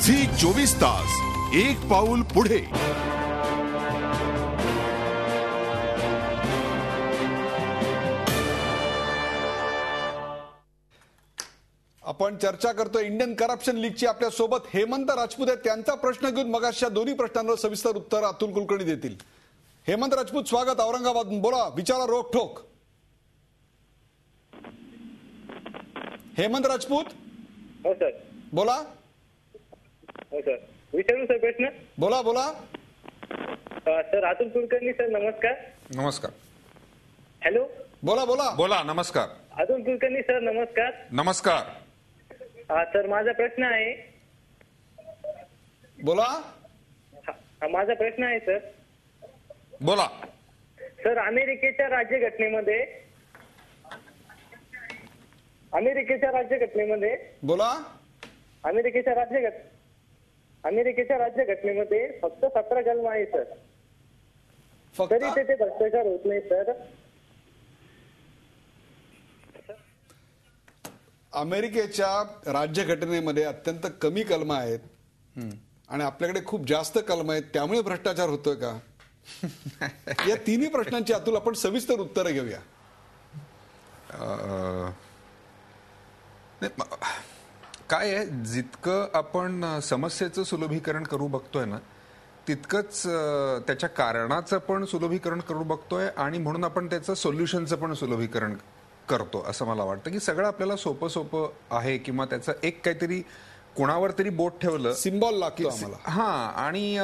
Zee 24 तास एक पाऊल पुढे. आपण चर्चा करतोय इंडियन करप्शन लीगची. आपल्या सोबत हेमंत राजपूत आहेत. त्यांचा प्रश्न घेऊन मगाशच्या दोन्ही प्रश्नांवर सविस्तर उत्तर अतुल कुलकर्णी देतील. हेमंत राजपूत, स्वागत औरंगाबादून. बोला, विचारा रोखठोक. हेमंत राजपूत. हो सर. बोला. हो सर, विचारू सर प्रश्न. बोला बोला. सर अतुल कुलकर्णी सर, नमस्कार. नमस्कार. हॅलो. बोला बोला बोला. नमस्कार. अतुल कुलकर्णी सर, नमस्कार. नमस्कार. सर माझा प्रश्न आहे. बोला. माझा प्रश्न आहे सर. बोला. सर, अमेरिकेच्या राज्यघटनेमध्ये बोला. अमेरिकेच्या राज्यघटनेमध्ये फक्त 17 कलम आहे सर. तरी तेथे भ्रष्टाचार होत नाही सर. अमेरिकेच्या राज्यघटनेमध्ये अत्यंत कमी कलम आहेत आणि आपल्याकडे खूप जास्त कलम आहेत, त्यामुळे भ्रष्टाचार होतोय का? या तिन्ही प्रश्नांची अतुल आपण सविस्तर उत्तर घेऊया. काय आहे, जितकं आपण समस्येचं सुलभीकरण करू बघतोय ना, तितकंच त्याच्या कारणाचं पण सुलभीकरण करू बघतोय आणि म्हणून आपण त्याचं सोल्युशनचं पण सुलभीकरण करतो असं मला वाटतं. की सगळं आपल्याला सोपं सोपं आहे किंवा त्याचं एक काहीतरी कोणावर तरी बोट ठेवलं, सिम्बॉल लागतो आम्हाला. आणि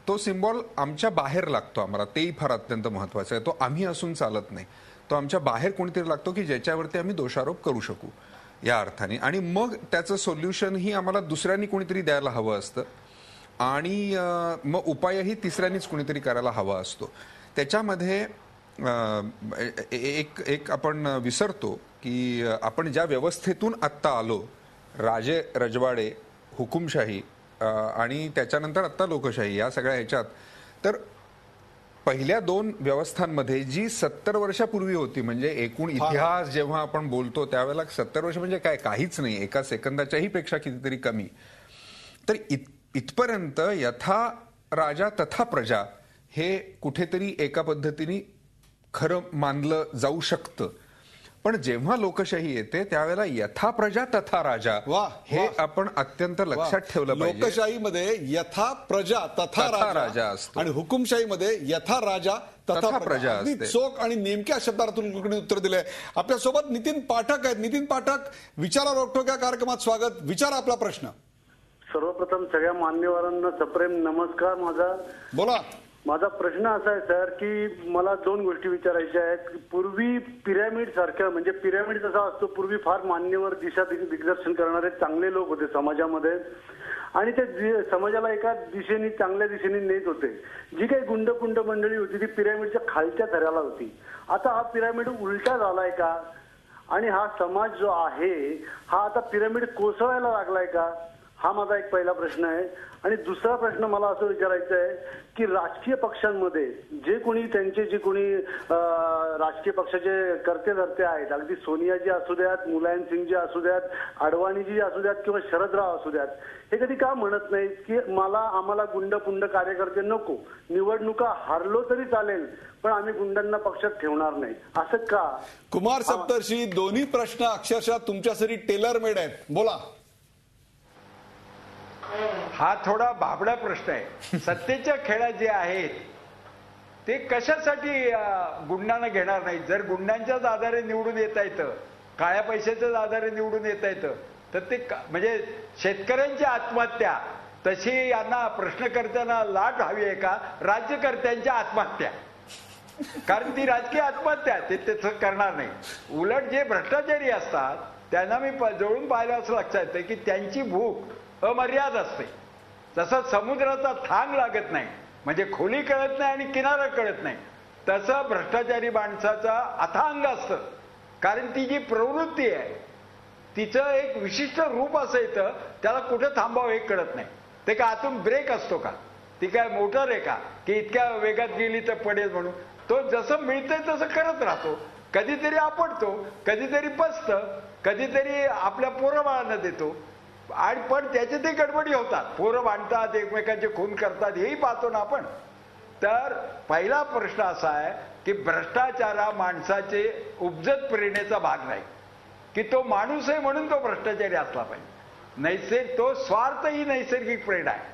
तो सिम्बॉल आमच्या बाहेर लागतो आम्हाला, तेही फार अत्यंत महत्वाचं आहे. तो आम्ही असून चालत नाही, तो आमच्या बाहेर कोणीतरी लागतो की ज्याच्यावरती आम्ही दोषारोप करू शकू या अर्थाने. आणि मग त्याचं सोल्युशन ही आम्हाला दुसऱ्यांनी कोणीतरी द्यायला हवं असतं आणि मग उपायही तिसऱ्यांनीच कोणीतरी करायला हवा असतो. त्याच्यामध्ये एक आपण विसरतो की आपण ज्या व्यवस्थेतून आत्ता आलो, राजे रजवाडे, हुकुमशाही आणि त्याच्यानंतर आत्ता लोकशाही, या सगळ्या ह्याच्यात, तर पहिल्या दोन व्यवस्थांमध्ये जी 70 वर्षापूर्वी होती, म्हणजे एकूण इतिहास जेव्हा आपण बोलतो त्यावेळेला 70 वर्ष म्हणजे काय, काहीच नाही, एका सेकंदाच्याही पेक्षा कितीतरी कमी. तर इथपर्यंत यथा राजा तथा प्रजा हे कुठेतरी एका पद्धतीने खरं मानलं जाऊ शकतं. पण जेव्हा लोकशाही येते त्यावेळेला यथा प्रजा तथा राजा हे आपण अत्यंत लक्षात ठेवलं पाहिजे. लोकशाहीमध्ये यथा प्रजा तथा राजा असतो आणि हुकुमशाहीमध्ये यथा राजा तथा प्रजा असते. चोख आणि नेमक्या शब्दातून कुलकर्णी उत्तर दिले. आपल्यासोबत नितीन पाठक आहेत. नितीन पाठक, विचारा रोखठोक या कार्यक्रमात स्वागत. विचारा आपला प्रश्न. सर्वप्रथम सगळ्या मान्यवरांना सप्रेम नमस्कार माझा. बोला. माझा प्रश्न असा आहे सर की मला दोन गोष्टी विचारायच्या आहेत. पूर्वी पिरॅमिड सारख्या, म्हणजे पिरॅमिड जसा असतो, पूर्वी फार मान्यवर दिग्दर्शन करणारे चांगले लोक होते समाजामध्ये आणि ते समाजाला एका दिशेने, चांगल्या दिशेने नेत होते. जी काही गुंडपुंड मंडळी होती ती पिरॅमिडच्या खालच्या थराला होती. आता हा पिरॅमिड उलटा झालाय का आणि हा समाज जो आहे हा आता पिरॅमिड कोसळायला लागलाय का, हा माझा एक पहिला प्रश्न आहे. आणि दुसरा प्रश्न मला असं विचारायचं आहे की राजकीय पक्षांमध्ये जे कोणी राजकीय पक्षाचे कर्ते धर्ते आहेत, अगदी सोनियाजी असू द्यात, मुलायम सिंगजी असू द्यात, अडवाणीजी असू द्यात किंवा शरदराव असू द्यात, हे कधी का म्हणत नाहीत की आम्हाला गुंडपुंड कार्यकर्ते नको, निवडणुका हारलो तरी चालेल पण आम्ही गुंडांना पक्षात ठेवणार नाही, असं का? कुमार सप्तर्षी, दोन्ही प्रश्न अक्षरशः तुमच्यासाठी टेलर मेड आहेत. बोला. हा थोडा भाबडा प्रश्न आहे. सत्तेच्या खेळात जे आहेत ते कशासाठी गुंडांना घेणार नाही? जर गुंडांच्याच आधारे निवडून येता येतं, काळ्या पैशाच्याच आधारे निवडून येता येतं, तर ते म्हणजे शेतकऱ्यांची आत्महत्या तशी यांना प्रश्नकर्त्यांना लाट हवी आहे का राज्यकर्त्यांच्या आत्महत्या? कारण ती राजकीय आत्महत्या, ते तसं करणार नाही. उलट जे भ्रष्टाचारी असतात त्यांना मी जवळून पाहिलं असं लक्षात येतं की त्यांची भूक अमर्याद असते. जसं समुद्राचा थांग लागत नाही, म्हणजे खोली कळत नाही आणि किनारा कळत नाही, तसं भ्रष्टाचारी माणसाचा अथांग असतं. कारण ती जी प्रवृत्ती आहे तिचं एक विशिष्ट रूप असं येतं, त्याला कुठं थांबावं हे कळत नाही. ते का आतून ब्रेक असतो का, ती काय मोटर आहे का की इतक्या वेगात गेली तर पडेल म्हणून? तो जसं मिळतंय तसं करत राहतो. कधीतरी आपटतो, कधीतरी पचतं, कधीतरी आपल्या पोराबाळांना देतो. आणि पण त्याचे ते गडबडी होतात, पोरं भांडतात, एकमेकांचे खून करतात, हेही पाहतो ना आपण. तर पहिला प्रश्न असा आहे की भ्रष्टाचार हा माणसाचे उपजत प्रेरणेचा भाग नाही, की तो माणूस आहे म्हणून तो भ्रष्टाचारी असला पाहिजे. तो स्वार्थ ही नैसर्गिक प्रेरणा आहे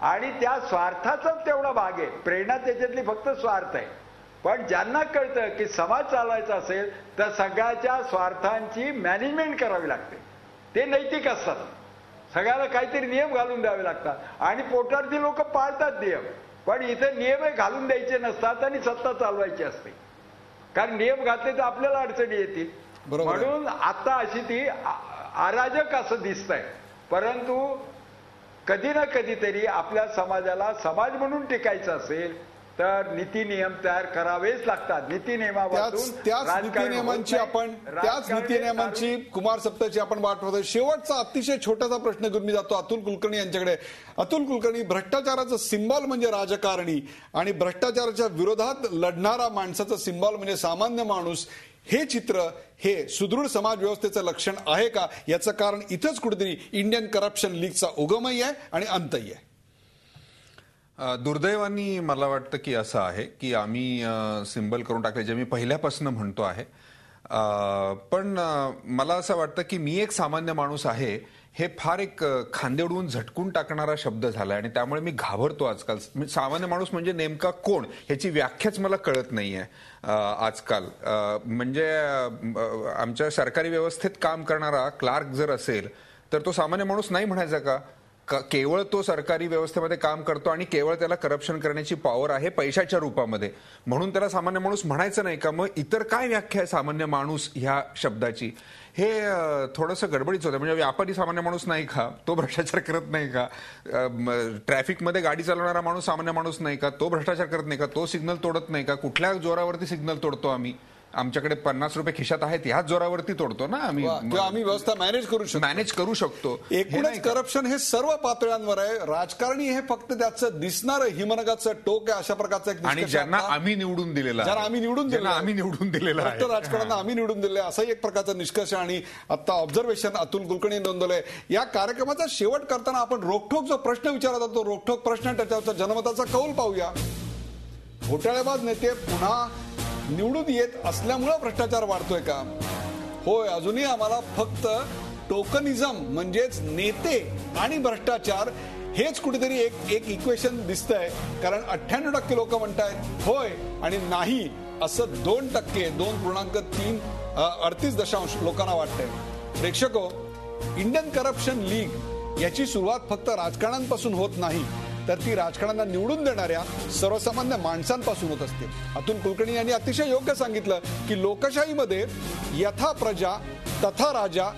आणि त्या स्वार्थाचाच तेवढा भाग आहे. प्रेरणा त्याच्यातली फक्त स्वार्थ आहे. पण ज्यांना कळतं की समाज चालवायचा असेल तर सगळ्याच्या स्वार्थांची मॅनेजमेंट करावी लागते, ते नैतिक असतात. सगळ्याला काहीतरी नियम घालून द्यावे लागतात आणि पोटार्थी लोक पाळतात नियम. पण इथे नियम घालून द्यायचे नसतात आणि सत्ता चालवायची असते, कारण नियम घातले तर आपल्याला अडचणी येतील. म्हणून आता अशी ती अराजक असं दिसतंय. परंतु कधी ना कधीतरी आपल्या समाजाला समाज म्हणून टिकायचं असेल तर नीती नियम तयार करावेच लागतात. नीती नियमापासून त्याच नीती नियमांची कुमार सप्ताची आपण वाट पाहतोय. शेवटचा अतिशय छोटासा प्रश्न घेऊन मी जातो अतुल कुलकर्णी यांच्याकडे. अतुल कुलकर्णी, भ्रष्टाचाराचं सिंबॉल म्हणजे राजकारणी आणि भ्रष्टाचाराच्या विरोधात लढणारा माणसाचं सिंबॉल म्हणजे सामान्य माणूस, हे चित्र हे सुदृढ समाज व्यवस्थेचं लक्षण आहे का? याचं कारण इथंच कुठेतरी इंडियन करप्शन लीगचा उगमही आहे आणि अंतही आहे. दुर्दैवानी मला वाटतं की असं आहे की आम्ही सिंबल करून टाकले, जे मी पहिल्यापासून म्हणतो आहे. पण मला असं वाटतं की मी एक सामान्य माणूस आहे हे फार एक खांदेडून झटकून टाकणारा शब्द झालाय आणि त्यामुळे मी घाबरतो आजकाल. सामान्य माणूस म्हणजे नेमका कोण ह्याची व्याख्याच मला कळत नाहीये आजकाल. म्हणजे आमच्या सरकारी व्यवस्थेत काम करणारा क्लार्क जर असेल तर तो सामान्य माणूस नाही म्हणायचा का? केवळ तो सरकारी व्यवस्थेमध्ये काम करतो आणि केवळ त्याला करप्शन करण्याची पॉवर आहे पैशाच्या रूपामध्ये, म्हणून त्याला सामान्य माणूस म्हणायचं नाही का? मग इतर काय व्याख्या आहे सामान्य माणूस ह्या शब्दाची? हे थोडंसं गडबडीच होतं. म्हणजे व्यापारी सामान्य माणूस नाही का? तो भ्रष्टाचार करत नाही का? ट्रॅफिकमध्ये गाडी चालवणारा माणूस सामान्य माणूस नाही का? तो भ्रष्टाचार करत नाही का? तो सिग्नल तोडत नाही का? कुठल्या जोरावरती सिग्नल तोडतो आम्ही? आमच्याकडे 50 रुपये खिशात आहेत ह्याच जोरावरती तोडतो ना आम्ही. आम्ही व्यवस्था मॅनेज करू शकतो. एकूणच करप्शन हे सर्व पातळ्यांवर आहे. राजकारणी हे फक्त त्याचं दिसणारं हिमनगाचं टोक आहे अशा प्रकारचं एक. आणि ज्यांना आम्ही निवडून दिलेला आम्ही निवडून दिलेलं राजकारण्यांना आम्ही निवडून दिले असाही एक प्रकारचा निष्कर्ष आणि आता ऑब्झर्वेशन अतुल कुलकर्णी नोंदवलंय. या कार्यक्रमाचा शेवट करताना आपण रोखठोक जो प्रश्न विचारत होतो, रोखठोक प्रश्न, त्याच्यावरचा जनमताचा कौल पाहूया. घोटाळेबाज नेते पुन्हा निवडून येत असल्यामुळे भ्रष्टाचार वाढतोय का? होय, अजूनही आम्हाला फक्त टोकनिझम म्हणजेच नेते आणि भ्रष्टाचार हेच कुठेतरी एक इक्वेशन दिसतंय. कारण 98% लोक म्हणतायत होय आणि नाही असं 2%, 2.38% लोकांना वाटतंय. प्रेक्षको, इंडियन करप्शन लीग याची सुरुवात फक्त राजकारण्यांपासून होत नाही तर ती राजकारण्यांना निवडून देणाऱ्या सर्वसामान्य माणसांपासून होत असते. अतुल कुलकर्णी यांनी अतिशय योग्य सांगितलं की लोकशाहीमध्ये यथा प्रजा तथा राजा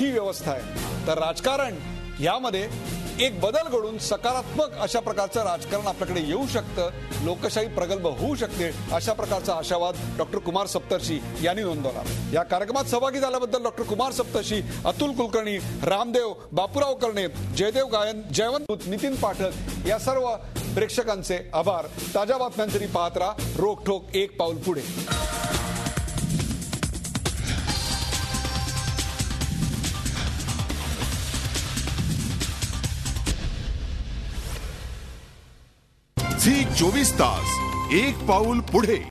ही व्यवस्था आहे. तर राजकारण यामध्ये एक बदल घडून सकारात्मक अशा प्रकारचं राजकारण आपल्याकडे येऊ शकतं, लोकशाही प्रगल्भ होऊ शकते, अशा प्रकारचा आशावाद डॉक्टर कुमार सप्तर्षी यांनी नोंदवला. या कार्यक्रमात सहभागी झाल्याबद्दल डॉक्टर कुमार सप्तर्षी, अतुल कुलकर्णी, रामदेव, बापूराव कर्णे, जयदेव गायन, जयवंत, नितीन पाठक या सर्व प्रेक्षकांचे आभार. ताज्या बातम्यांसाठी पाहत राहा रोखठोक एक पाऊल पुढे. झी 24 तास एक पाऊल पुढे.